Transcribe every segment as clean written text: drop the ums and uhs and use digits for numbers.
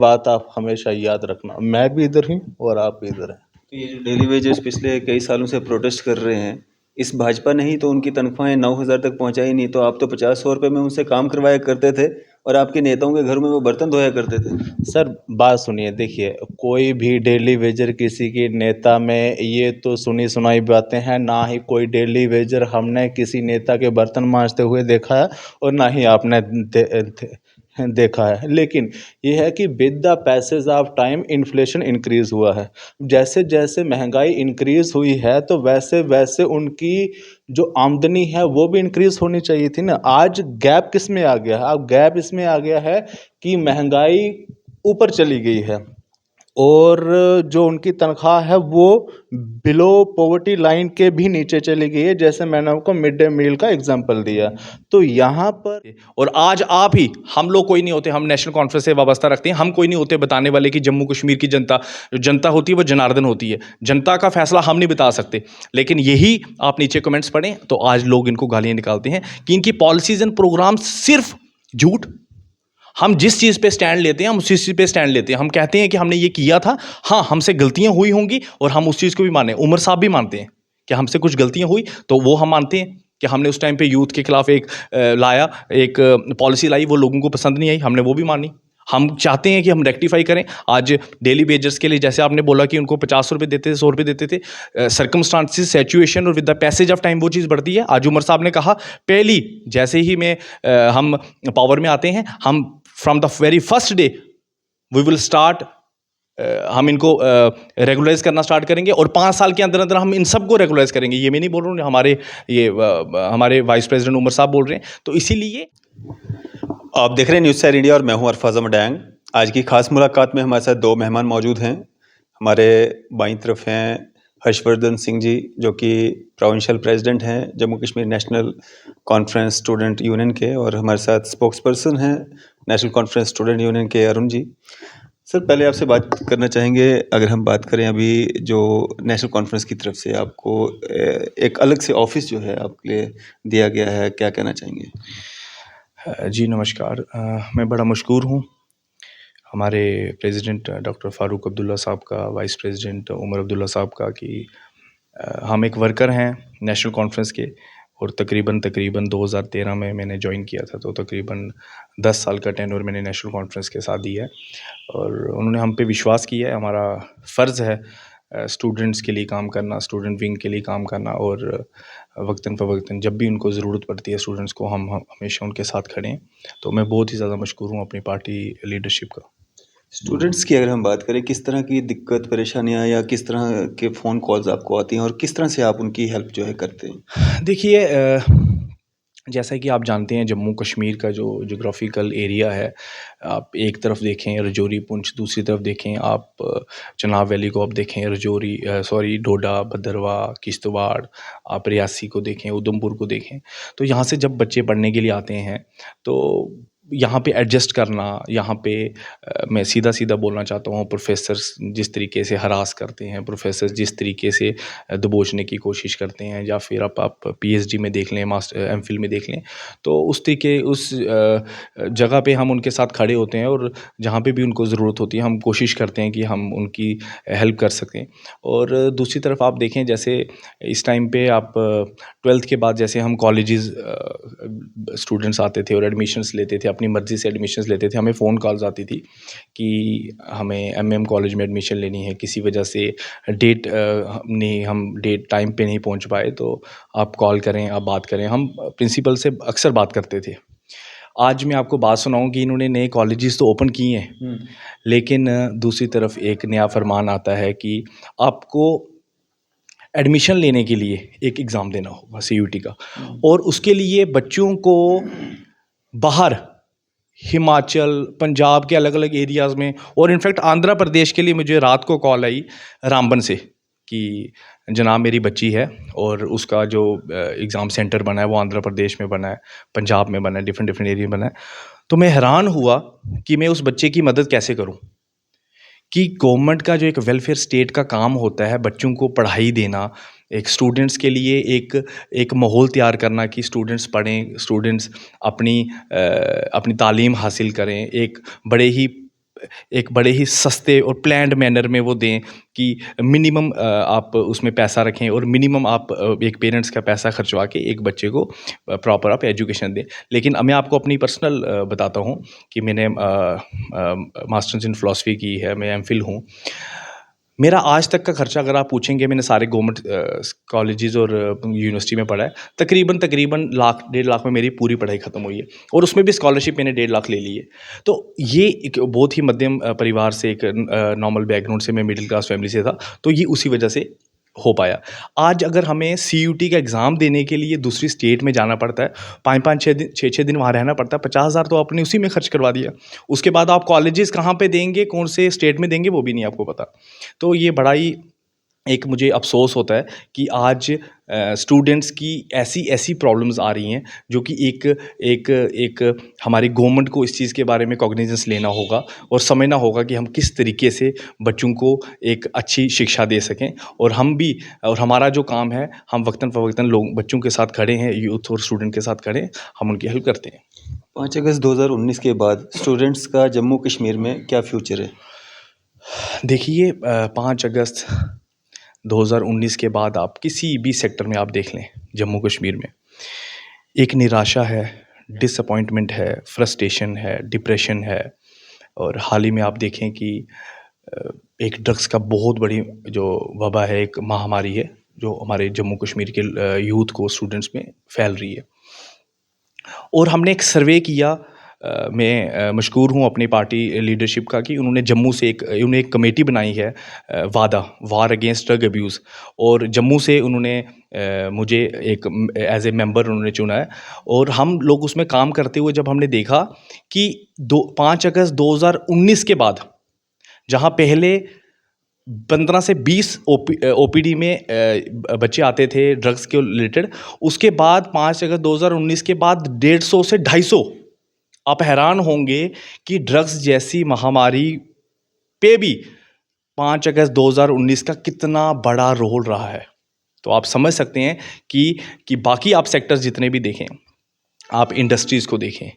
बात आप हमेशा याद रखना, मैं भी इधर हूँ और आप भी इधर हैं। तो ये जो डेली वेजेस पिछले कई सालों से प्रोटेस्ट कर रहे हैं, इस भाजपा ने ही तो उनकी तनख्वाहें 9,000 तक पहुंचाई नहीं, तो आप तो 50-100 रुपये में उनसे काम करवाया करते थे और आपके नेताओं के घर में वो बर्तन धोया करते थे। सर बात सुनिए, देखिए कोई भी डेली वेजर किसी के नेता में ये तो सुनी सुनाई बातें हैं, ना ही कोई डेली वेजर हमने किसी नेता के बर्तन मांजते हुए देखा है और ना ही आपने देखा है। लेकिन ये है कि with the passage of time inflation increase हुआ है। जैसे जैसे महंगाई इंक्रीज हुई है तो वैसे वैसे उनकी जो आमदनी है वो भी इंक्रीज होनी चाहिए थी ना। आज गैप किस में आ गया है? अब गैप इसमें आ गया है कि महंगाई ऊपर चली गई है और जो उनकी तनख्वाह है वो बिलो पॉवर्टी लाइन के भी नीचे चली गई है, जैसे मैंने आपको मिड डे मील का एग्जांपल दिया। तो यहाँ पर और आज आप ही, हम लोग कोई नहीं होते, हम नेशनल कॉन्फ्रेंस से वाबस्ता रखते हैं, हम कोई नहीं होते बताने वाले कि जम्मू कश्मीर की जनता, जो जनता होती है वो जनार्दन होती है, जनता का फैसला हम नहीं बता सकते। लेकिन यही आप नीचे कमेंट्स पढ़ें तो आज लोग इनको गालियां निकालते हैं कि इनकी पॉलिसीज एंड प्रोग्राम सिर्फ झूठ। हम जिस चीज़ पे स्टैंड लेते हैं हम उसी चीज़ पे स्टैंड लेते हैं। हम कहते हैं कि हमने ये किया था, हाँ हमसे गलतियां हुई होंगी और हम उस चीज़ को भी माने। उमर साहब भी मानते हैं कि हमसे कुछ गलतियां हुई, तो वो हम मानते हैं कि हमने उस टाइम पे यूथ के खिलाफ एक पॉलिसी लाई, वो लोगों को पसंद नहीं आई, हमने वो भी मानी। हम चाहते हैं कि हम रेक्टिफाई करें। आज डेली वेजर्स के लिए जैसे आपने बोला कि उनको 50 रुपये देते थे, 100 रुपये देते थे, सर्कमस्टांसिस, सिचुएशन और with the passage of time वो चीज़ बढ़ती है। आज उमर साहब ने कहा, पहली जैसे ही हम पावर में आते हैं, हम from the very first day we will start, हम इनको रेगुलराइज करना स्टार्ट करेंगे और 5 साल के अंदर अंदर हम इन सबको रेगुलराइज करेंगे। ये मैं नहीं बोल रहा हूँ, हमारे वाइस प्रेसिडेंट उमर साहब बोल रहे हैं। तो इसीलिए आप देख रहे हैं न्यूज़ सैर इंडिया और मैं हूं अरफाज मडैंग। आज की खास मुलाकात में हमारे साथ दो मेहमान मौजूद हैं। हमारे बाईं तरफ हैं हर्षवर्धन सिंह जी, जो कि प्रोविंशियल प्रेसिडेंट हैं Jammu Kashmir national conference student union के, और हमारे साथ स्पोक्स पर्सन हैं नेशनल कॉन्फ्रेंस स्टूडेंट यूनियन के अरुण जी। सर, पहले आपसे बात करना चाहेंगे, अगर हम बात करें अभी जो नेशनल कॉन्फ्रेंस की तरफ से आपको एक अलग से ऑफिस जो है आपके लिए दिया गया है, क्या कहना चाहेंगे? जी नमस्कार, मैं बड़ा मशकूर हूँ हमारे प्रेसिडेंट डॉक्टर फ़ारूक अब्दुल्ला साहब का, वाइस प्रेसिडेंट उमर अब्दुल्ला साहब का, कि हम एक वर्कर हैं नेशनल कॉन्फ्रेंस के और तकरीबन 2013 में मैंने ज्वाइन किया था, तो तकरीबन 10 साल का टेन्योर मैंने नेशनल कॉन्फ्रेंस के साथ दिया है और उन्होंने हम पे विश्वास किया है। हमारा फ़र्ज़ है स्टूडेंट्स के लिए काम करना, स्टूडेंट विंग के लिए काम करना, और वक्तन फ़वक्तन जब भी उनको ज़रूरत पड़ती है स्टूडेंट्स को, हम हमेशा उनके साथ खड़े हैं। तो मैं बहुत ही ज़्यादा मशकूर हूँ अपनी पार्टी लीडरशिप का। स्टूडेंट्स की अगर हम बात करें, किस तरह की दिक्कत परेशानियां या किस तरह के फ़ोन कॉल्स आपको आती हैं और किस तरह से आप उनकी हेल्प जो है करते हैं? देखिए, जैसा कि आप जानते हैं जम्मू कश्मीर का जो जोग्राफ़िकल एरिया है, आप एक तरफ देखें रजौरी पुंछ, दूसरी तरफ देखें आप चनाब वैली को आप देखें, डोडा, भद्रवाह, किश्तवाड़, आप रियासी को देखें, उधमपुर को देखें। तो यहाँ से जब बच्चे पढ़ने के लिए आते हैं तो यहाँ पे एडजस्ट करना, यहाँ पे मैं सीधा बोलना चाहता हूँ, प्रोफेसर्स जिस तरीके से हरास करते हैं, प्रोफेसर्स जिस तरीके से दबोचने की कोशिश करते हैं, या फिर आप पीएचडी में देख लें, एमफिल में देख लें, तो उस जगह पे हम उनके साथ खड़े होते हैं और जहाँ पे भी उनको ज़रूरत होती है हम कोशिश करते हैं कि हम उनकी हेल्प कर सकें। और दूसरी तरफ आप देखें, जैसे इस टाइम पे आप 12th के बाद जैसे हम कॉलेजेस स्टूडेंट्स आते थे और एडमिशन्स लेते थे, अपनी मर्ज़ी से एडमिशन्स लेते थे, हमें फ़ोन कॉल्स आती थी कि हमें एमएम कॉलेज में एडमिशन लेनी है, किसी वजह से हम डेट टाइम पे नहीं पहुंच पाए, तो आप कॉल करें, आप बात करें। हम प्रिंसिपल से अक्सर बात करते थे। आज मैं आपको बात सुनाऊं कि इन्होंने नए कॉलेजेस तो ओपन किए हैं, लेकिन दूसरी तरफ एक नया फरमान आता है कि आपको एडमिशन लेने के लिए एक एग्ज़ाम देना होगा सीयूटी का, और उसके लिए बच्चों को बाहर हिमाचल, पंजाब के अलग अलग एरियाज़ में, और इनफैक्ट आंध्र प्रदेश के लिए मुझे रात को कॉल आई रामबन से कि जनाब मेरी बच्ची है और उसका जो एग्ज़ाम सेंटर बना है वो आंध्र प्रदेश में बना है, पंजाब में बना है, डिफरेंट एरिया में बना है। तो मैं हैरान हुआ कि मैं उस बच्चे की मदद कैसे करूं, कि गवर्नमेंट का जो एक वेलफेयर स्टेट का काम होता है, बच्चों को पढ़ाई देना, एक स्टूडेंट्स के लिए एक माहौल तैयार करना कि स्टूडेंट्स पढ़ें, स्टूडेंट्स अपनी तालीम हासिल करें, एक बड़े ही एक बड़े ही सस्ते और प्लान्ड मैनर में वो दें कि मिनिमम आप उसमें पैसा रखें और मिनिमम आप एक पेरेंट्स का पैसा खर्चवा के एक बच्चे को प्रॉपर आप एजुकेशन दें। लेकिन मैं आपको अपनी पर्सनल बताता हूँ कि मैंने मास्टर्स इन फ़िलासफ़ी की है, मैं एमफ़िल हूँ। मेरा आज तक का खर्चा अगर आप पूछेंगे, मैंने सारे गवर्नमेंट कॉलेजेस और यूनिवर्सिटी में पढ़ा है, तकरीबन लाख 1.5 लाख में मेरी पूरी पढ़ाई ख़त्म हुई है और उसमें भी स्कॉलरशिप मैंने 1.5 लाख ले ली है। तो ये एक बहुत ही मध्यम परिवार से, एक नॉर्मल बैकग्राउंड से, मैं मिडिल क्लास फैमिली से था, तो ये उसी वजह से हो पाया। आज अगर हमें सीयूटी का एग्ज़ाम देने के लिए दूसरी स्टेट में जाना पड़ता है, 5-5 6 दिन वहाँ रहना पड़ता है, 50,000 तो आपने उसी में खर्च करवा दिया। उसके बाद आप कॉलेजेस कहाँ पे देंगे, कौन से स्टेट में देंगे, वो भी नहीं आपको पता। तो ये बड़ा ही एक मुझे अफ़सोस होता है कि आज स्टूडेंट्स की ऐसी प्रॉब्लम्स आ रही हैं, जो कि एक हमारी गवर्नमेंट को इस चीज़ के बारे में कॉग्निजेंस लेना होगा और समझना होगा कि हम किस तरीके से बच्चों को एक अच्छी शिक्षा दे सकें। और हम भी, और हमारा जो काम है, हम वक्तन लोग बच्चों के साथ खड़े हैं, यूथ और स्टूडेंट के साथ खड़े हैं, हम उनकी हेल्प करते हैं। 5 अगस्त 2019 के बाद स्टूडेंट्स का जम्मू कश्मीर में क्या फ्यूचर है? देखिए, 5 अगस्त 2019 के बाद आप किसी भी सेक्टर में आप देख लें, जम्मू कश्मीर में एक निराशा है, डिसअपॉइंटमेंट है, फ्रस्ट्रेशन है, डिप्रेशन है। और हाल ही में आप देखें कि एक ड्रग्स का बहुत बड़ी जो वबा है, एक महामारी है, जो हमारे जम्मू कश्मीर के यूथ को, स्टूडेंट्स में फैल रही है। और हमने एक सर्वे किया, मैं मशकूर हूँ अपनी पार्टी लीडरशिप का, कि उन्होंने जम्मू से उन्होंने एक कमेटी बनाई है, वार अगेंस्ट ड्रग अब्यूज़, और जम्मू से उन्होंने मुझे एक एज ए मेंबर उन्होंने चुना है। और हम लोग उसमें काम करते हुए जब हमने देखा कि 5 अगस्त 2019 के बाद, जहाँ पहले 15 से 20 ओपीडी में बच्चे आते थे ड्रग्स के रिलेटेड, उसके बाद 5 अगस्त 2019 के बाद 150 से 250। आप हैरान होंगे कि ड्रग्स जैसी महामारी पे भी 5 अगस्त 2019 का कितना बड़ा रोल रहा है। तो आप समझ सकते हैं कि बाकी आप सेक्टर्स जितने भी देखें, आप इंडस्ट्रीज़ को देखें,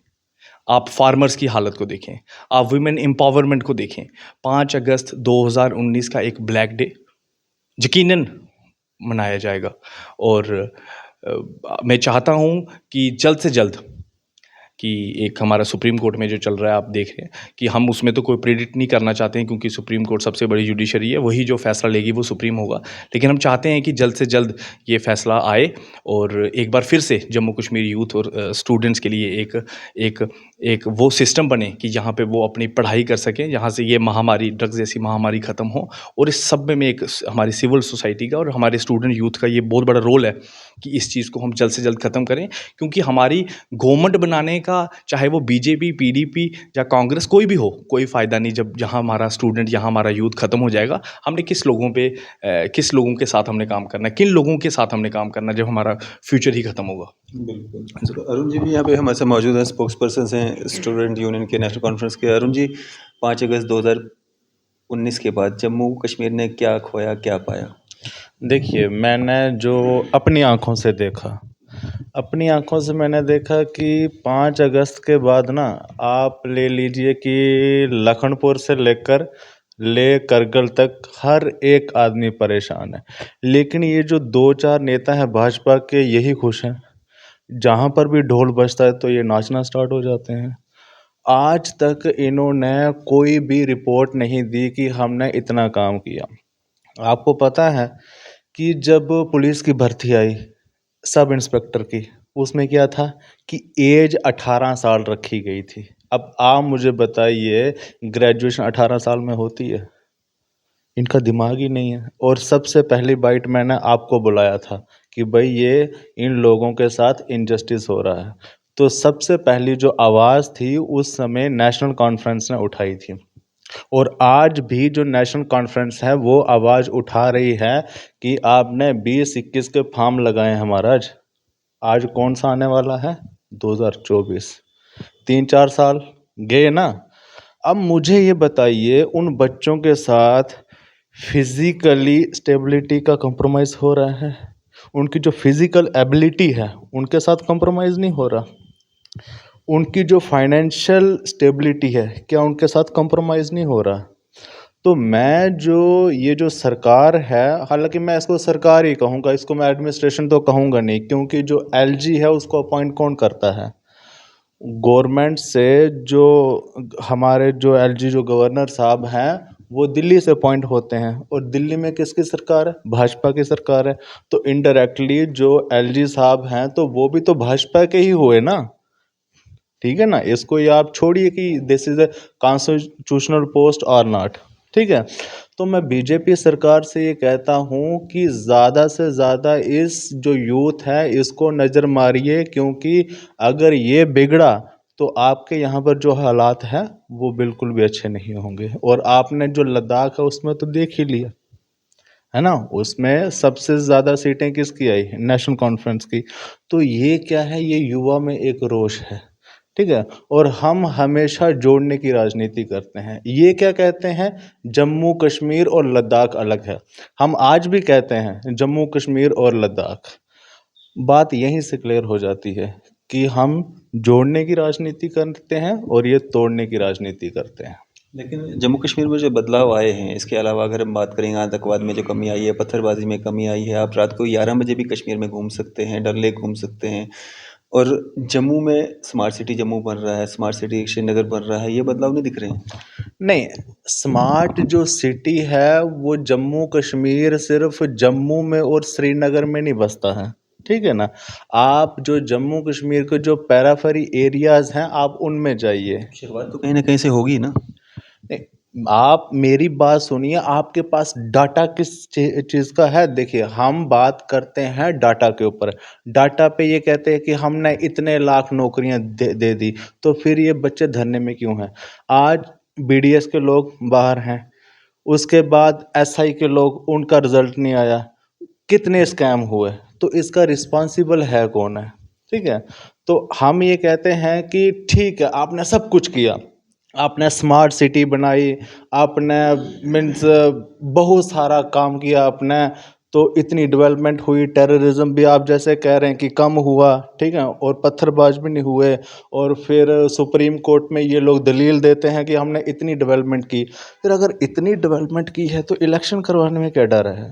आप फार्मर्स की हालत को देखें, आप वुमेन एम्पावरमेंट को देखें, 5 अगस्त 2019 का एक ब्लैक डे यकीनन मनाया जाएगा। और मैं चाहता हूँ कि जल्द से जल्द, कि एक हमारा सुप्रीम कोर्ट में जो चल रहा है, आप देख रहे हैं कि हम उसमें तो कोई प्रेडिक्ट नहीं करना चाहते हैं, क्योंकि सुप्रीम कोर्ट सबसे बड़ी जुडिशरी है, वही जो फैसला लेगी वो सुप्रीम होगा। लेकिन हम चाहते हैं कि जल्द से जल्द ये फैसला आए और एक बार फिर से जम्मू कश्मीर यूथ और स्टूडेंट्स के लिए एक वो सिस्टम बने कि जहाँ पे वो अपनी पढ़ाई कर सकें, जहाँ से ये महामारी, ड्रग्स जैसी महामारी ख़त्म हो। और इस सब में एक हमारी सिविल सोसाइटी का और हमारे स्टूडेंट यूथ का ये बहुत बड़ा रोल है कि इस चीज़ को हम जल्द से जल्द ख़त्म करें। क्योंकि हमारी गवर्नमेंट बनाने का, चाहे वो बीजेपी, पीडीपी या कांग्रेस, कोई भी हो, कोई फ़ायदा नहीं जब जहाँ हमारा स्टूडेंट, यहाँ हमारा यूथ ख़त्म हो जाएगा। हमने किस लोगों के साथ हमने काम करना है, किन लोगों के साथ हमने काम करना है, जब हमारा फ्यूचर ही ख़त्म होगा। बिल्कुल। तो अरुण जी भी यहाँ पे हमारे साथ मौजूद हैं, स्पोक्स पर्सन हैं स्टूडेंट यूनियन के नेशनल कॉन्फ्रेंस के। अरुण जी, 5 अगस्त 2019 के बाद जम्मू कश्मीर ने क्या खोया, क्या पाया? देखिए, मैंने जो अपनी आँखों से देखा, अपनी आँखों से मैंने देखा कि 5 अगस्त के बाद ना, आप ले लीजिए कि लखनपुर से लेकर करगिल तक हर एक आदमी परेशान है। लेकिन ये जो 2-4 नेता हैं भाजपा के, यही खुश हैं। जहाँ पर भी ढोल बजता है तो ये नाचना स्टार्ट हो जाते हैं। आज तक इन्होंने कोई भी रिपोर्ट नहीं दी कि हमने इतना काम किया। आपको पता है कि जब पुलिस की भर्ती आई सब इंस्पेक्टर की, उसमें क्या था कि एज 18 साल रखी गई थी। अब आप मुझे बताइए, ग्रेजुएशन 18 साल में होती है? इनका दिमाग ही नहीं है। और सबसे पहली बाइट मैंने आपको बुलाया था कि भाई ये इन लोगों के साथ इनजस्टिस हो रहा है। तो सबसे पहली जो आवाज़ थी उस समय नेशनल कॉन्फ्रेंस ने उठाई थी। और आज भी जो नेशनल कॉन्फ्रेंस है वो आवाज़ उठा रही है कि आपने 20-21 के फॉर्म लगाए हैं महाराज। आज कौन सा आने वाला है? 2024। 3-4 साल गए ना। अब मुझे ये बताइए, उन बच्चों के साथ फिज़िकली स्टेबिलिटी का कंप्रोमाइज़ हो रहा है? उनकी जो फिज़िकल एबिलिटी है उनके साथ कंप्रोमाइज़ नहीं हो रहा। उनकी जो फाइनेंशियल स्टेबिलिटी है, क्या उनके साथ कॉम्प्रोमाइज़ नहीं हो रहा? तो मैं जो ये जो सरकार है, हालाँकि मैं इसको सरकार ही कहूँगा, इसको मैं एडमिनिस्ट्रेशन तो कहूँगा नहीं, क्योंकि जो एलजी है उसको अपॉइंट कौन करता है? गवर्नमेंट से। जो हमारे जो एलजी जो गवर्नर साहब हैं, वो दिल्ली से अपॉइंट होते हैं, और दिल्ली में किसकी सरकार है? भाजपा की सरकार है। तो इनडायरेक्टली जो एलजी साहब हैं, तो वो भी तो भाजपा के ही हुए ना, ठीक है ना? इसको ये आप छोड़िए कि this is a constitutional post और नॉट, ठीक है? तो मैं बीजेपी सरकार से ये कहता हूँ कि ज़्यादा से ज़्यादा इस जो यूथ है इसको नज़र मारिए, क्योंकि अगर ये बिगड़ा तो आपके यहाँ पर जो हालात हैं वो बिल्कुल भी अच्छे नहीं होंगे। और आपने जो लद्दाख है उसमें तो देख ही लिया है ना, उसमें सबसे ज़्यादा सीटें किसकी आई? नेशनल कॉन्फ्रेंस की। तो ये क्या है? ये युवा में एक रोष है, ठीक है? और हम हमेशा जोड़ने की राजनीति करते हैं। ये क्या कहते हैं? जम्मू कश्मीर और लद्दाख अलग है। हम आज भी कहते हैं जम्मू कश्मीर और लद्दाख। बात यहीं से क्लियर हो जाती है कि हम जोड़ने की राजनीति करते हैं और ये तोड़ने की राजनीति करते हैं। लेकिन जम्मू कश्मीर में जो बदलाव आए हैं, इसके अलावा अगर हम बात करें आतंकवाद में जो कमी आई है, पत्थरबाजी में कमी आई है, आप रात को 11 बजे भी कश्मीर में घूम सकते हैं, डल लेक घूम सकते हैं। और जम्मू में स्मार्ट सिटी जम्मू बन रहा है, स्मार्ट सिटी श्रीनगर बन रहा है, ये बदलाव नहीं दिख रहे हैं? नहीं, स्मार्ट जो सिटी है वो जम्मू कश्मीर सिर्फ जम्मू में और श्रीनगर में नहीं बसता है, ठीक है ना? आप जो जम्मू कश्मीर के जो पैराफरी एरियाज हैं आप उनमें जाइए। शुरुआत तो कहीं ना कहीं से होगी ना। नहीं, आप मेरी बात सुनिए, आपके पास डाटा किस चीज़ का है? देखिए, हम बात करते हैं डाटा के ऊपर। डाटा पे ये कहते हैं कि हमने इतने लाख नौकरियां दे दी, तो फिर ये बच्चे धरने में क्यों हैं? आज बीडीएस के लोग बाहर हैं, उसके बाद एसआई के लोग, उनका रिजल्ट नहीं आया, कितने स्कैम हुए, तो इसका रिस्पॉन्सिबल है कौन है? ठीक है? तो हम ये कहते हैं कि ठीक है, आपने सब कुछ किया, आपने स्मार्ट सिटी बनाई, आपने मीन्स बहुत सारा काम किया आपने, तो इतनी डेवलपमेंट हुई, टेररिज्म भी आप जैसे कह रहे हैं कि कम हुआ, ठीक है, और पत्थरबाज भी नहीं हुए। और फिर सुप्रीम कोर्ट में ये लोग दलील देते हैं कि हमने इतनी डेवलपमेंट की। फिर अगर इतनी डेवलपमेंट की है तो इलेक्शन करवाने में क्या डर है?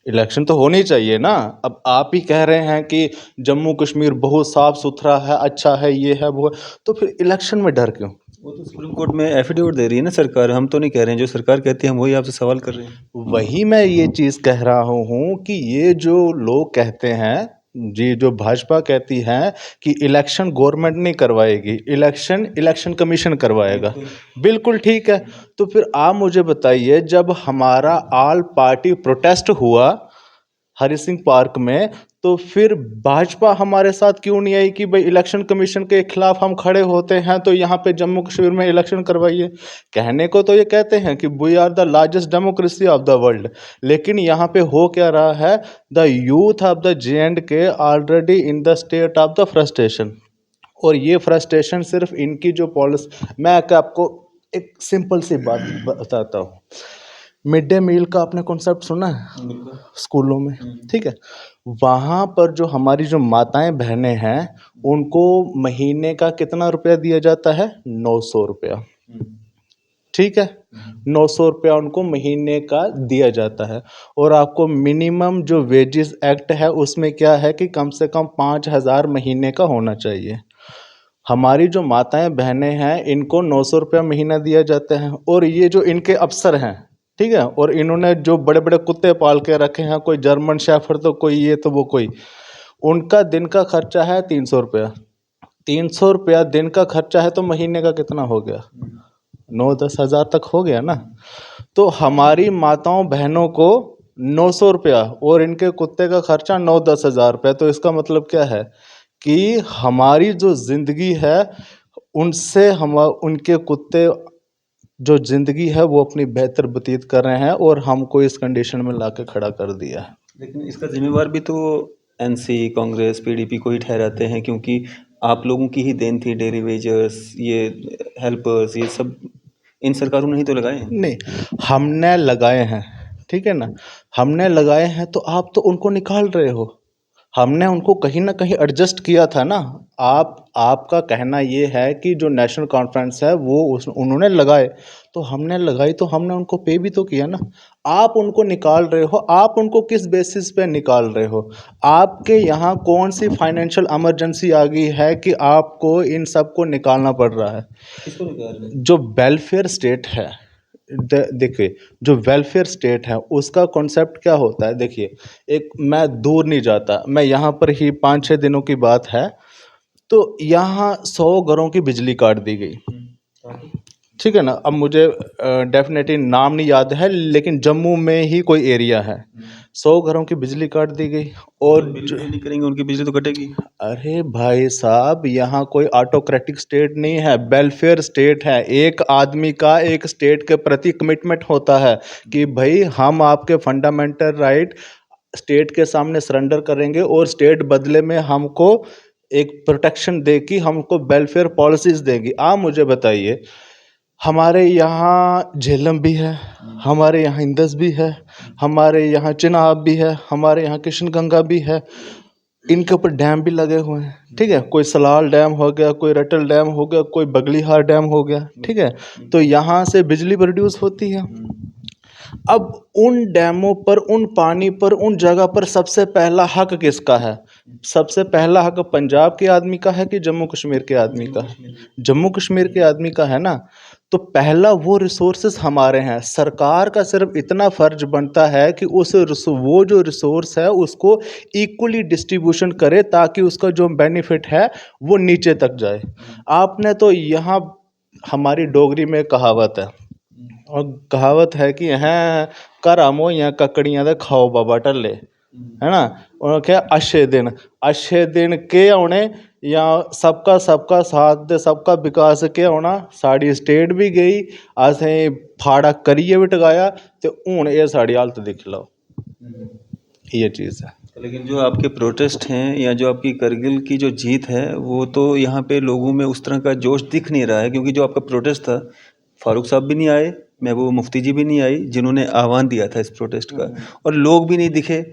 इलेक्शन तो होनी चाहिए ना। अब आप ही कह रहे हैं कि जम्मू कश्मीर बहुत साफ सुथरा है, अच्छा है, ये है वो है, तो फिर इलेक्शन में डर क्यों? वो तो सुप्रीम कोर्ट में एफिडेविट दे रही है ना सरकार, हम तो नहीं कह रहे हैं, जो सरकार कहती है हम वही आपसे सवाल कर रहे हैं। वही मैं ये चीज़ कह रहा हूँ कि ये जो लोग कहते हैं, जी, जो भाजपा कहती है कि इलेक्शन गवर्नमेंट नहीं करवाएगी, इलेक्शन इलेक्शन कमीशन करवाएगा, बिल्कुल ठीक है। तो फिर आप मुझे बताइए, जब हमारा ऑल पार्टी प्रोटेस्ट हुआ हरि सिंह पार्क में, तो फिर भाजपा हमारे साथ क्यों नहीं आई कि भाई इलेक्शन कमीशन के खिलाफ हम खड़े होते हैं, तो यहाँ पे जम्मू कश्मीर में इलेक्शन करवाइए। कहने को तो ये कहते हैं कि we are the largest democracy of the world, लेकिन यहाँ पे हो क्या रहा है? The youth of the JNK already in the state of the frustration. और ये फ्रस्ट्रेशन सिर्फ इनकी जो पॉलिसी, मैं आपको एक सिंपल सी बात बताता हूँ। मिड डे मील का आपने कॉन्सेप्ट सुना है स्कूलों में, ठीक है? वहाँ पर जो हमारी जो माताएं बहनें हैं, उनको महीने का कितना रुपया दिया जाता है? 900 रुपया, ठीक है? 900 रुपया उनको महीने का दिया जाता है। और आपको मिनिमम जो वेजेस एक्ट है उसमें क्या है कि कम से कम 5,000 महीने का होना चाहिए। हमारी जो माताएं बहनें हैं, इनको 900 रुपया महीना दिया जाता है, और ये जो इनके अफसर हैं, ठीक है, और इन्होंने जो बड़े बड़े कुत्ते पाल के रखे हैं, कोई जर्मन शेफर्ड, तो कोई ये तो वो कोई, उनका दिन का खर्चा है 300 रुपया। 300 रुपया दिन का खर्चा है, तो महीने का कितना हो गया? 9-10 हज़ार तक हो गया ना। तो हमारी माताओं बहनों को 900 रुपया और इनके कुत्ते का खर्चा 9-10 हज़ार रुपया, तो इसका मतलब क्या है कि हमारी जो ज़िंदगी है उनसे हम उनके कुत्ते जो ज़िंदगी है वो अपनी बेहतर व्यतीत कर रहे हैं, और हमको इस कंडीशन में लाके खड़ा कर दिया है। लेकिन इसका जिम्मेवार भी तो एनसी, कांग्रेस, पीडीपी को ही ठहराते हैं, क्योंकि आप लोगों की ही देन थी डेली वेजर्स, ये हेल्पर्स, ये सब इन सरकारों ने ही तो लगाए हैं। नहीं, हमने लगाए हैं, ठीक है ना, हमने लगाए हैं, तो आप तो उनको निकाल रहे हो। हमने उनको कहीं ना कहीं एडजस्ट किया था ना। आपका कहना ये है कि जो नेशनल कॉन्फ्रेंस है वो उन्होंने लगाए, तो हमने लगाई, तो हमने उनको पे भी तो किया ना। आप उनको निकाल रहे हो, आप उनको किस बेसिस पे निकाल रहे हो? आपके यहाँ कौन सी फाइनेंशियल इमरजेंसी आ गई है कि आपको इन सबको निकालना पड़ रहा है? किसको निकाल रहे हैं? जो वेलफेयर स्टेट है, देखिए, जो वेलफेयर स्टेट है उसका कॉन्सेप्ट क्या होता है? देखिए, एक मैं दूर नहीं जाता, मैं यहाँ पर ही 5-6 दिनों की बात है, तो यहाँ 100 घरों की बिजली काट दी गई। ठीक है ना। अब मुझे डेफिनेटली नाम नहीं याद है, लेकिन जम्मू में ही कोई एरिया है, 100 घरों की बिजली काट दी गई। और बिजली नहीं करेंगे उनकी बिजली तो कटेगी। अरे भाई साहब, यहाँ कोई ऑटोक्रेटिक स्टेट नहीं है, वेलफेयर स्टेट है। एक आदमी का एक स्टेट के प्रति कमिटमेंट होता है कि भाई हम आपके फंडामेंटल राइट स्टेट के सामने सरेंडर करेंगे और स्टेट बदले में हमको एक प्रोटेक्शन देगी, हमको वेलफेयर पॉलिसीज देगी। आप मुझे बताइए, हमारे यहाँ झेलम भी है, हमारे यहाँ इंदस भी है, हमारे यहाँ चिनाब भी है, हमारे यहाँ किशनगंगा भी है, इनके ऊपर डैम भी लगे हुए हैं। ठीक है, कोई सलाल डैम हो गया, कोई रटल डैम हो गया, कोई बगलीहार डैम हो गया। ठीक है, तो यहाँ से बिजली प्रोड्यूस होती है। अब उन डैमों पर, उन पानी पर, उन जगह पर सबसे पहला हक किसका है? सबसे पहला हक पंजाब के आदमी का है कि जम्मू कश्मीर के आदमी का है? जम्मू कश्मीर के आदमी का है ना। तो पहला वो रिसोर्सेज हमारे हैं। सरकार का सिर्फ इतना फर्ज बनता है कि वो जो रिसोर्स है उसको इक्वली डिस्ट्रीब्यूशन करे, ताकि उसका जो बेनिफिट है वो नीचे तक जाए। आपने तो यहाँ, हमारी डोगरी में कहावत है, और कहावत है कि हैं कर आमो या ककड़ियां दे खाओ बाबा टल्ले, है ना। उन्होंने क्या, अच्छे दिन के आने या सबका साथ दे सबका विकास के आना। साड़ी स्टेट भी गई, असें फाड़ा करिए भी टकाया, तो हूँ ये साड़ी हालत दिख लो। ये चीज़ है। लेकिन जो आपके प्रोटेस्ट हैं या जो आपकी करगिल की जो जीत है, वो तो यहाँ पे लोगों में उस तरह का जोश दिख नहीं रहा है, क्योंकि जो आपका प्रोटेस्ट था, फारूक साहब भी नहीं आए, महबूबा मुफ्ती जी भी नहीं आई, जिन्होंने आह्वान दिया था इस प्रोटेस्ट का, और लोग भी नहीं दिखे।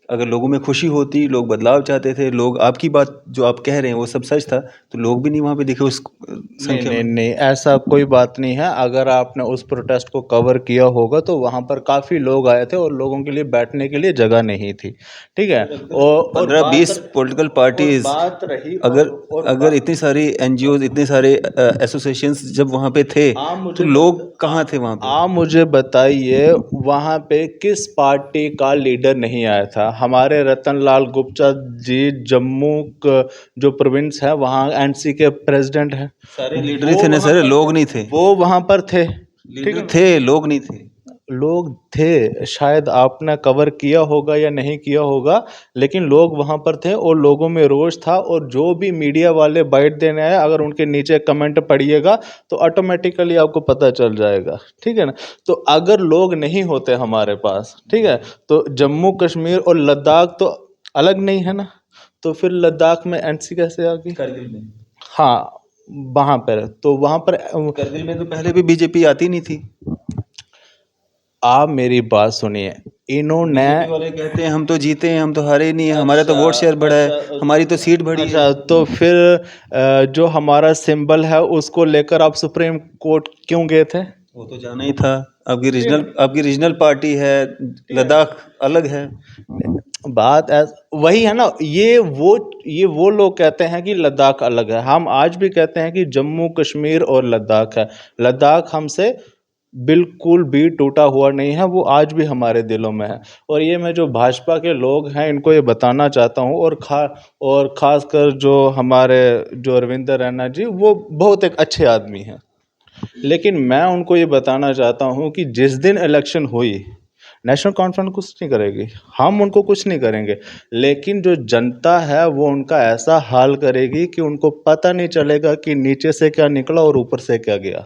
अगर लोगों में खुशी होती, लोग बदलाव चाहते थे, लोग आपकी बात जो आप कह रहे हैं वो सब सच था, तो लोग भी नहीं वहाँ पे दिखे उस संख्या में। नहीं, ऐसा कोई बात नहीं है। अगर आपने उस प्रोटेस्ट को कवर किया होगा तो वहाँ पर काफ़ी लोग आए थे और लोगों के लिए बैठने के लिए जगह नहीं थी। ठीक है, और 15-20 पॉलिटिकल पार्टीज, बात रही, अगर इतनी सारी एनजीओ, इतने सारे एसोसिएशंस जब वहाँ पे थे, तो लोग कहाँ थे वहाँ पे? आप मुझे बताइए, वहाँ पे किस पार्टी का लीडर नहीं आया था? हमारे रतन लाल गुप्ता जी जम्मू जो प्रोविंस है वहाँ एनसी के प्रेसिडेंट हैं। सारे लीडर ही थे ना सर, लोग नहीं थे। वो वहाँ पर थे, लीडर थे, लोग नहीं थे। लोग थे। शायद आपने कवर किया होगा या नहीं किया होगा, लेकिन लोग वहाँ पर थे और लोगों में रोष था। और जो भी मीडिया वाले बाइट देने आए, अगर उनके नीचे कमेंट पढ़िएगा तो ऑटोमेटिकली आपको पता चल जाएगा। ठीक है ना। तो अगर लोग नहीं होते हमारे पास, ठीक है, तो जम्मू कश्मीर और लद्दाख तो अलग नहीं है ना, तो फिर लद्दाख में एनसी कैसे आ गई? करगिल में, हाँ, वहाँ पर, तो वहाँ पर करगिल में तो पहले भी बीजेपी आती नहीं थी। आप मेरी बात सुनिए, इन्होंने, बीजेपी वाले कहते हैं हम तो जीते हैं, हम तो हारे नहीं है, हमारा तो वोट शेयर बढ़ा है, हमारी तो सीट बढ़ी है। अच्छा, तो फिर जो हमारा सिंबल है उसको लेकर आप सुप्रीम कोर्ट क्यों गए थे? वो तो जाना ही था। आपकी रीजनल पार्टी है, लद्दाख अलग है। बात वही है ना। ये वो लोग कहते हैं कि लद्दाख अलग है, हम आज भी कहते हैं कि जम्मू कश्मीर और लद्दाख है। लद्दाख हमसे बिल्कुल भी टूटा हुआ नहीं है, वो आज भी हमारे दिलों में है। और ये मैं जो भाजपा के लोग हैं इनको ये बताना चाहता हूँ, और ख़ासकर जो हमारे जो अरविंद रैना जी, वो बहुत एक अच्छे आदमी हैं, लेकिन मैं उनको ये बताना चाहता हूँ कि जिस दिन इलेक्शन हुई, नेशनल कॉन्फ्रेंस कुछ नहीं करेगी, हम उनको कुछ नहीं करेंगे, लेकिन जो जनता है वो उनका ऐसा हाल करेगी कि उनको पता नहीं चलेगा कि नीचे से क्या निकला और ऊपर से क्या गया।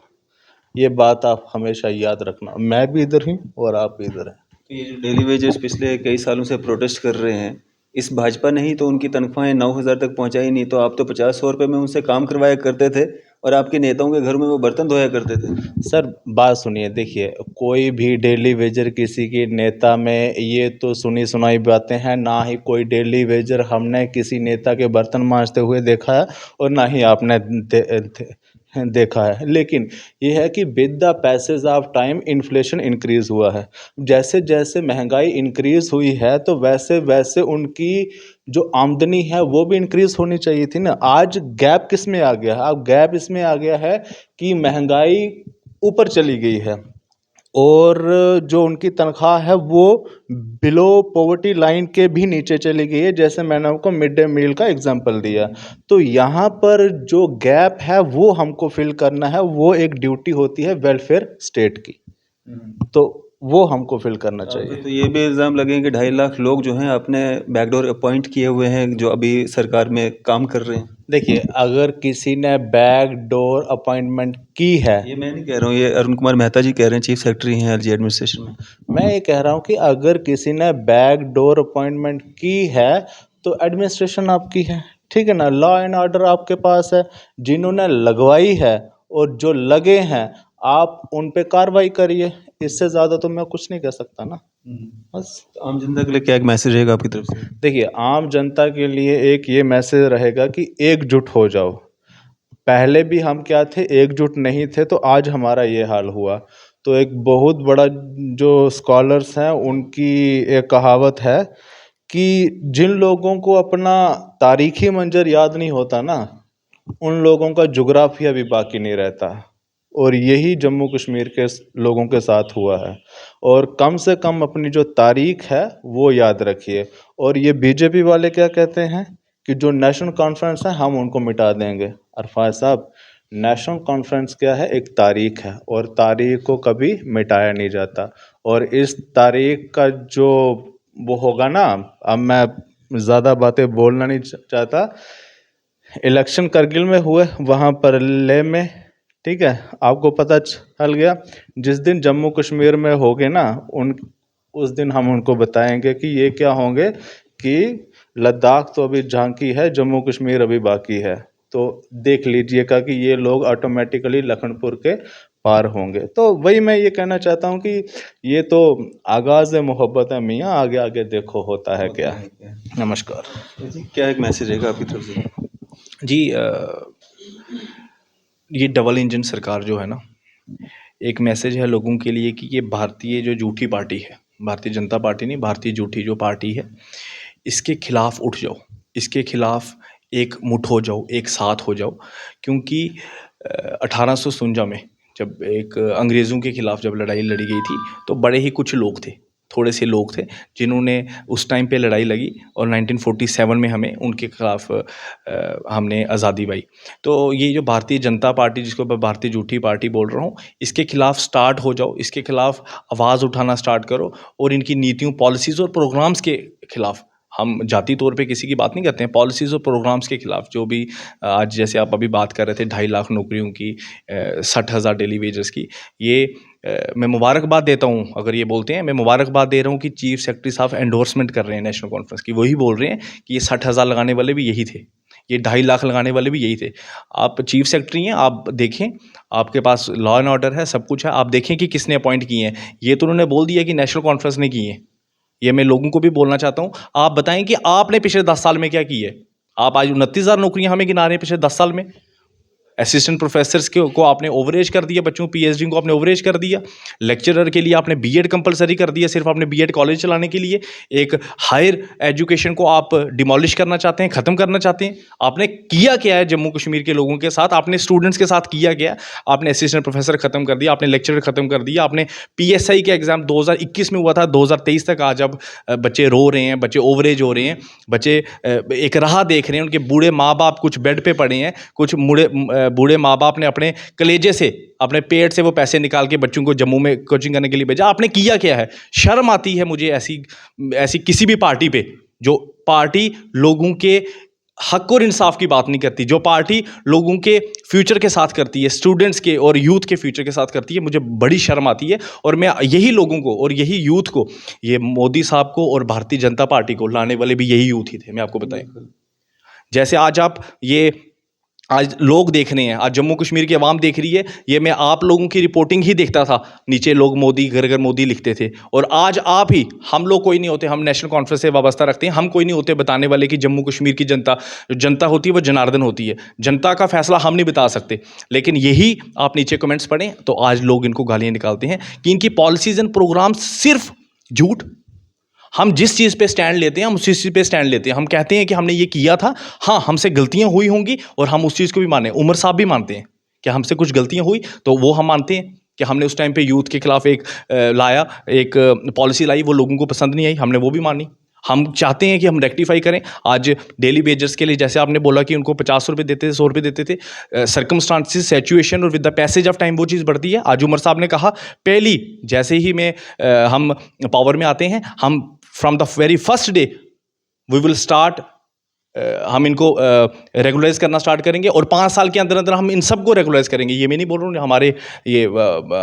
ये बात आप हमेशा याद रखना। मैं भी इधर हूँ और आप भी इधर हैं। तो ये जो डेली वेजेस पिछले कई सालों से प्रोटेस्ट कर रहे हैं, इस भाजपा ने ही तो उनकी तनख्वाहें 9,000 तक पहुंचाई नहीं, तो आप तो 50-100 रुपये में उनसे काम करवाया करते थे, और आपके नेताओं के घरों में वो बर्तन धोया करते थे। सर बात सुनिए, देखिए कोई भी डेली वेजर किसी की नेता में ये तो सुनी सुनाई बातें हैं, ना ही कोई डेली वेजर हमने किसी नेता के बर्तन मांजते हुए देखा है और ना ही आपने देखा है। लेकिन ये है कि with the passage of time inflation increase हुआ है। जैसे जैसे महंगाई इंक्रीज हुई है तो वैसे वैसे उनकी जो आमदनी है वो भी इंक्रीज होनी चाहिए थी ना। आज गैप किस में आ गया है? अब गैप इसमें आ गया है कि महंगाई ऊपर चली गई है और जो उनकी तनख्वाह है वो बिलो पॉवर्टी लाइन के भी नीचे चली गई है। जैसे मैंने आपको मिड डे मील का एग्जांपल दिया, तो यहाँ पर जो गैप है वो हमको फिल करना है, वो एक ड्यूटी होती है वेलफेयर स्टेट की, तो वो हमको फिल करना चाहिए। तो ये भी इल्ज़ाम लगे कि 2.5 लाख लोग जो हैं आपने बैकडोर अपॉइंट किए हुए हैं जो अभी सरकार में काम कर रहे हैं। देखिए, अगर किसी ने बैक डोर अपॉइंटमेंट की है, ये मैं नहीं कह रहा हूँ, ये अरुण कुमार मेहता जी कह रहे हैं, चीफ सेक्रेटरी हैं एलजी एडमिनिस्ट्रेशन में। मैं ये कह रहा हूँ कि अगर किसी ने बैक डोर अपॉइंटमेंट की है तो एडमिनिस्ट्रेशन आपकी है, ठीक है ना। लॉ एंड ऑर्डर आपके पास है। जिन्होंने लगवाई है और जो लगे हैं आप उन पे कार्रवाई करिए, इससे ज़्यादा तो मैं कुछ नहीं कर सकता ना। बस। तो आम जनता के लिए क्या एक मैसेज रहेगा आपकी तरफ से? देखिए, आम जनता के लिए एक ये मैसेज रहेगा कि एकजुट हो जाओ। पहले भी हम क्या थे, एकजुट नहीं थे, तो आज हमारा ये हाल हुआ। तो एक बहुत बड़ा जो स्कॉलर्स हैं उनकी एक कहावत है कि जिन लोगों को अपना तारीखी मंजर याद नहीं होता ना, उन लोगों का जुग्राफिया भी बाकी नहीं रहता। और यही जम्मू कश्मीर के लोगों के साथ हुआ है। और कम से कम अपनी जो तारीख है वो याद रखिए। और ये बीजेपी वाले क्या कहते हैं कि जो नेशनल कॉन्फ्रेंस है हम उनको मिटा देंगे। अरफाज साहब, नेशनल कॉन्फ्रेंस क्या है? एक तारीख है और तारीख को कभी मिटाया नहीं जाता। और इस तारीख का जो वो होगा ना, अब मैं ज़्यादा बातें बोलना नहीं चाहता। इलेक्शन करगिल में हुए, वहाँ पर लेह में, ठीक है, आपको पता चल गया। जिस दिन जम्मू कश्मीर में होंगे ना, उस दिन हम उनको बताएंगे कि ये क्या होंगे कि लद्दाख तो अभी झांकी है, जम्मू कश्मीर अभी बाकी है। तो देख लीजिएगा कि ये लोग ऑटोमेटिकली लखनपुर के पार होंगे। तो वही मैं ये कहना चाहता हूँ कि ये तो आगाज़ मोहब्बत है मियाँ, आगे आगे देखो होता है क्या। नमस्कार जी, क्या एक मैसेज रहेगा आपकी तरफ से? जी, ये डबल इंजन सरकार जो है ना, एक मैसेज है लोगों के लिए कि ये भारतीय जो झूठी पार्टी है, भारतीय जनता पार्टी नहीं, भारतीय झूठी जो पार्टी है, इसके खिलाफ उठ जाओ, इसके खिलाफ एक मुठ हो जाओ, एक साथ हो जाओ। क्योंकि 1857 में जब एक अंग्रेज़ों के खिलाफ जब लड़ाई लड़ी गई थी, तो बड़े ही कुछ लोग थे, थोड़े से लोग थे जिन्होंने उस टाइम पे लड़ाई लगी और 1947 में हमें उनके खिलाफ हमने आज़ादी पाई। तो ये जो भारतीय जनता पार्टी, जिसको मैं भारतीय झूठी पार्टी बोल रहा हूँ, इसके खिलाफ स्टार्ट हो जाओ, इसके खिलाफ आवाज़ उठाना स्टार्ट करो। और इनकी नीतियों, पॉलिसीज़ और प्रोग्राम्स के खिलाफ, हम जाती तौर पे किसी की बात नहीं करते हैं, पॉलिसीज़ और प्रोग्राम्स के खिलाफ जो भी आज जैसे आप अभी बात कर रहे थे 2.5 लाख नौकरियों की, 60,000 डेली वेजेस की, ये मैं मुबारकबाद देता हूँ। अगर ये बोलते हैं, मैं मुबारकबाद दे रहा हूँ कि चीफ सेक्रेटरी साहब एंडोर्समेंट कर रहे हैं नेशनल कॉन्फ्रेंस की, वही बोल रहे हैं कि ये 60,000 लगाने वाले भी यही थे, ये 2.5 लाख लगाने वाले भी यही थे। आप चीफ सेक्रेटरी हैं, आप देखें, आपके पास लॉ एंड ऑर्डर है, सब कुछ है, आप देखें कि किसने अपॉइंट किए हैं। ये तो उन्होंने बोल दिया कि नेशनल कॉन्फ्रेंस ने किए हैं। ये मैं लोगों को भी बोलना चाहता हूँ, आप बताएं कि आपने पिछले 10 साल में क्या की है। आप आज 29,000 नौकरियां हमें गिना रहे हैं पिछले 10 साल में। असिस्टेंट प्रोफेसर्स को आपने ओवरेज कर दिया, बच्चों पीएचडी को आपने ओवरेज कर दिया, लेक्चरर के लिए आपने बीएड कंपलसरी कर दिया, सिर्फ आपने बीएड कॉलेज चलाने के लिए। एक हायर एजुकेशन को आप डिमोलिश करना चाहते हैं, ख़त्म करना चाहते हैं। आपने किया क्या है जम्मू कश्मीर के लोगों के साथ, आपने स्टूडेंट्स के साथ किया क्या? आपने असिस्टेंट प्रोफेसर ख़त्म कर दिया, आपने लेक्चरर ख़त्म कर दिया, आपने पीएसआई के एग्ज़ाम 2021 में हुआ था, 2023 तक आज अब बच्चे रो रहे हैं, बच्चे ओवरेज हो रहे हैं, बच्चे एक राह देख रहे हैं, उनके बूढ़े माँ बाप कुछ बेड पे पड़े हैं, कुछ बूढ़े माँ बाप ने अपने कलेजे से, अपने पेट से वो पैसे निकाल के बच्चों को जम्मू में कोचिंग करने के लिए भेजा। आपने किया क्या है? शर्म आती है मुझे ऐसी किसी भी पार्टी पे, जो पार्टी लोगों के हक और इंसाफ की बात नहीं करती, जो पार्टी लोगों के फ्यूचर के साथ करती है, स्टूडेंट्स के और यूथ के फ्यूचर के साथ करती है। मुझे बड़ी शर्म आती है। और मैं यही लोगों को और यही यूथ को, ये मोदी साहब को और भारतीय जनता पार्टी को लाने वाले भी यही यूथ ही थे, मैं आपको बताएं। जैसे आज आप ये आज लोग देख रहे हैं, आज जम्मू कश्मीर की आवाम देख रही है। ये मैं आप लोगों की रिपोर्टिंग ही देखता था, नीचे लोग मोदी घर घर मोदी लिखते थे, और आज आप ही, हम लोग कोई नहीं होते, हम नेशनल कॉन्फ्रेंस से वाबस्ता रखते हैं, हम कोई नहीं होते बताने वाले कि जम्मू कश्मीर की जनता, जो जनता होती है वो जनार्दन होती है, जनता का फैसला हम नहीं बता सकते। लेकिन यही आप नीचे कमेंट्स पढ़ें तो आज लोग इनको गालियाँ निकालते हैं कि इनकी पॉलिसीज़ एंड प्रोग्राम सिर्फ झूठ। हम जिस चीज़ पे स्टैंड लेते हैं हम उसी चीज़ पे स्टैंड लेते हैं। हम कहते हैं कि हमने ये किया था, हाँ हमसे गलतियां हुई होंगी और हम उस चीज़ को भी माने। उमर साहब भी मानते हैं कि हमसे कुछ गलतियां हुई, तो वो हम मानते हैं कि हमने उस टाइम पे यूथ के खिलाफ एक पॉलिसी लाई, वो लोगों को पसंद नहीं आई, हमने वो भी मानी। हम चाहते हैं कि हम रेक्टिफाई करें। आज डेली वेजर्स के लिए जैसे आपने बोला कि उनको 50 रुपये देते थे, 100 रुपये देते थे, सर्कमस्टांसिस, सिचुएशन और with the passage of time वो चीज़ बढ़ती है। आज उमर साहब ने कहा पहली जैसे ही हम पावर में आते हैं, हम from the very first day we will start, हम इनको रेगुलराइज करना स्टार्ट करेंगे और 5 साल के अंदर अंदर हम इन सबको रेगुलराइज करेंगे। ये मैं नहीं बोल रहा हूँ,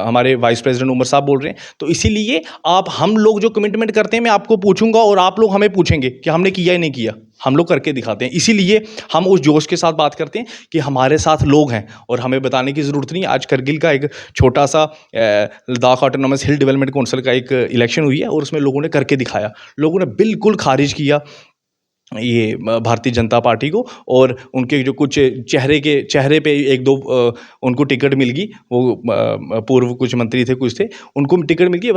हमारे वाइस प्रेसिडेंट उमर साहब बोल रहे हैं। तो इसीलिए हम लोग जो कमिटमेंट करते हैं, मैं आपको पूछूंगा और आप लोग हमें पूछेंगे कि हमने किया ही नहीं किया, हम लोग करके दिखाते हैं। इसीलिए हम उस जोश के साथ बात करते हैं कि हमारे साथ लोग हैं और हमें बताने की ज़रूरत नहीं। आज करगिल का एक छोटा सा लद्दाख ऑटोनॉमस हिल डेवलपमेंट काउंसिल का एक इलेक्शन हुई है और उसमें लोगों ने करके दिखाया। लोगों ने बिल्कुल खारिज किया ये भारतीय जनता पार्टी को, और उनके जो कुछ चेहरे पे एक दो उनको टिकट मिल गई, वो पूर्व कुछ मंत्री थे, कुछ थे, उनको टिकट मिल गई।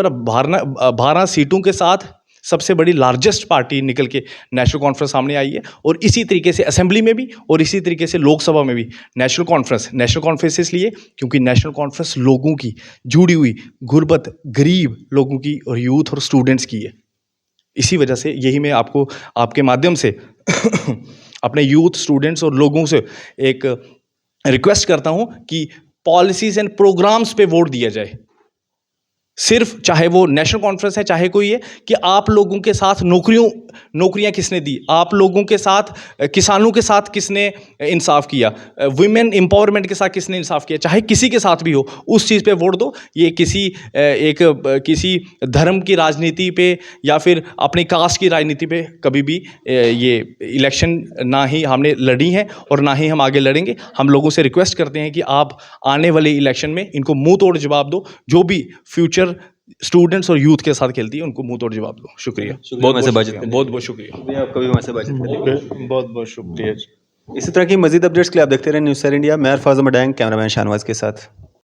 12 सीटों के साथ सबसे बड़ी लार्जेस्ट पार्टी निकल के नेशनल कॉन्फ्रेंस सामने आई है। और इसी तरीके से असेंबली में भी और इसी तरीके से लोकसभा में भी नेशनल कॉन्फ्रेंस इसलिए क्योंकि नेशनल कॉन्फ्रेंस लोगों की जुड़ी हुई गुर्बत, गरीब लोगों की और यूथ और स्टूडेंट्स की है। इसी वजह से यही मैं आपको आपके माध्यम से अपने यूथ, स्टूडेंट्स और लोगों से एक रिक्वेस्ट करता हूं कि पॉलिसीज़ एंड प्रोग्राम्स पे वोट दिया जाए। सिर्फ चाहे वो नेशनल कॉन्फ्रेंस है, चाहे कोई है, कि आप लोगों के साथ नौकरियां किसने दी, आप लोगों के साथ, किसानों के साथ किसने इंसाफ किया, वुमेन एम्पावरमेंट के साथ किसने इंसाफ किया, चाहे किसी के साथ भी हो, उस चीज़ पे वोट दो। ये किसी धर्म की राजनीति पे या फिर अपनी कास्ट की राजनीति पे कभी भी ये इलेक्शन ना ही हमने लड़ी है और ना ही हम आगे लड़ेंगे। हम लोगों से रिक्वेस्ट करते हैं कि आप आने वाले इलेक्शन में इनको मुंह तोड़ जवाब दो। जो भी फ्यूचर स्टूडेंट्स और यूथ के साथ खेलती है उनको मुंह तोड़ जवाब दो। शुक्रिया, बहुत बहुत शुक्रिया। आपका भी हमारे से बातचीत करने बहुत बहुत शुक्रिया। इसी तरह की मजीद अपडेट्स के लिए आप देखते रहे न्यूज़ सर इंडिया। मैं अरफाज मडैंग, कैमरामैन शाहनवाज के साथ।